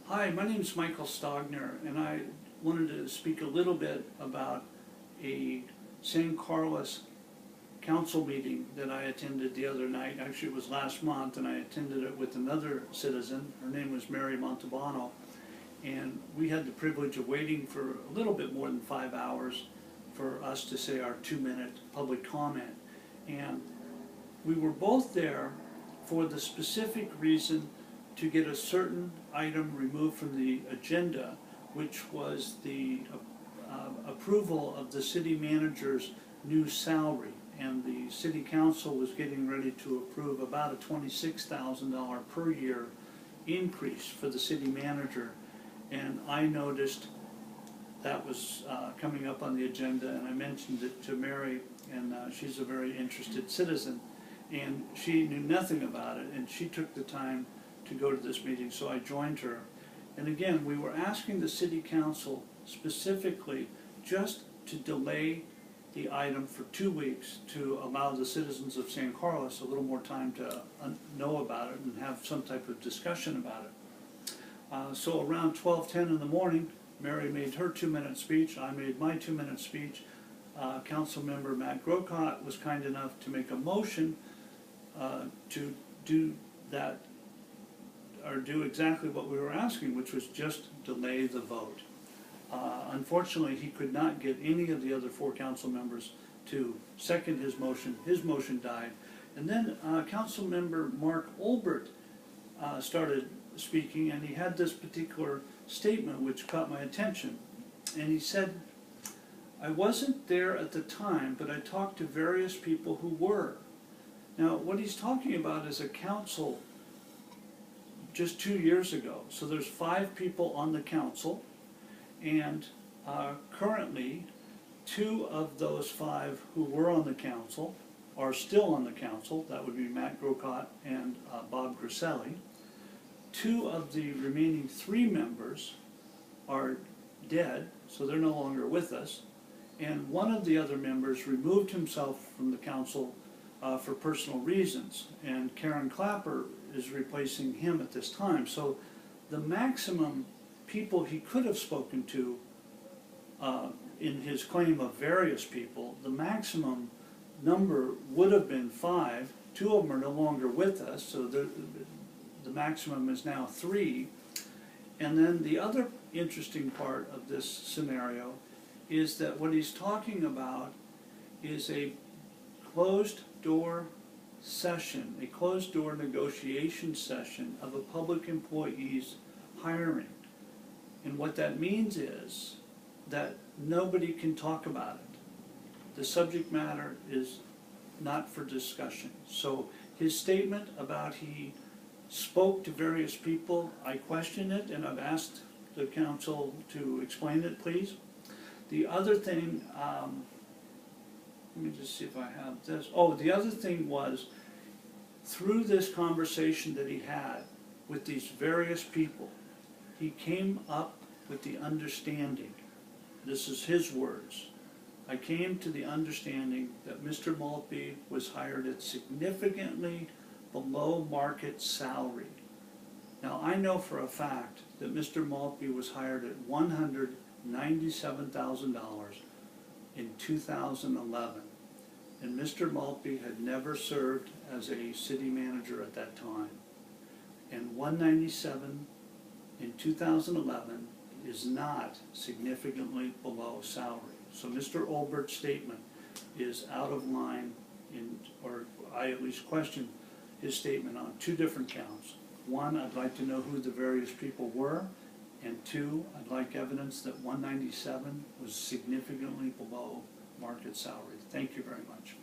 Hi, my name is Michael Stogner, and I wanted to speak a little bit about a San Carlos council meeting that I attended the other night. Actually, it was last month, and I attended it with another citizen. Her name was Mary Montalbano, and we had the privilege of waiting for a little bit more than 5 hours for us to say our 2-minute public comment. And we were both there for the specific reason to get a certain item removed from the agenda, which was the approval of the city manager's new salary. And the city council was getting ready to approve about a $26,000 per year increase for the city manager. And I noticed that was coming up on the agenda, and I mentioned it to Mary, and she's a very interested citizen, and she knew nothing about it, and she took the time to go to this meeting, so I joined her. And again, we were asking the city council specifically just to delay the item for 2 weeks to allow the citizens of San Carlos a little more time to know about it and have some type of discussion about it. So around 12:10 in the morning, Mary made her 2-minute speech, I made my 2-minute speech. Council member Matt Grocott was kind enough to make a motion to do that, or do exactly what we were asking, which was just delay the vote. Unfortunately, he could not get any of the other 4 council members to second his motion. His motion died. And then Council member Mark Olbert started speaking, and he had this particular statement which caught my attention. And he said, "I wasn't there at the time, but I talked to various people who were." Now, what he's talking about is a council just 2 years ago. So there's 5 people on the council, and currently 2 of those 5 who were on the council are still on the council. That would be Matt Grocott and Bob Griselli. 2 of the remaining 3 members are dead, so they're no longer with us, and 1 of the other members removed himself from the council for personal reasons, and Karen Clapper is replacing him at this time. So the maximum people he could have spoken to in his claim of various people, the maximum number would have been 5. 2 of them are no longer with us, so the maximum is now 3. And then the other interesting part of this scenario is that what he's talking about is a closed door session, a closed door negotiation session of a public employee's hiring. And what that means is that nobody can talk about it. The subject matter is not for discussion. So his statement about he spoke to various people, I question it, and I've asked the council to explain it, please. The other thing, let me just see if I have this. Oh, the other thing was, through this conversation that he had with these various people, he came up with the understanding, this is his words, "I came to the understanding that Mr. Maltby was hired at significantly below market salary." Now, I know for a fact that Mr. Maltby was hired at $197,000 in 2011. And Mr. Maltby had never served as a city manager at that time. And $197 in 2011 is not significantly below salary. So Mr. Olbert's statement is out of line, or I at least question his statement on 2 different counts. 1, I'd like to know who the various people were, and 2, I'd like evidence that $197 was significantly below market salary. Thank you very much.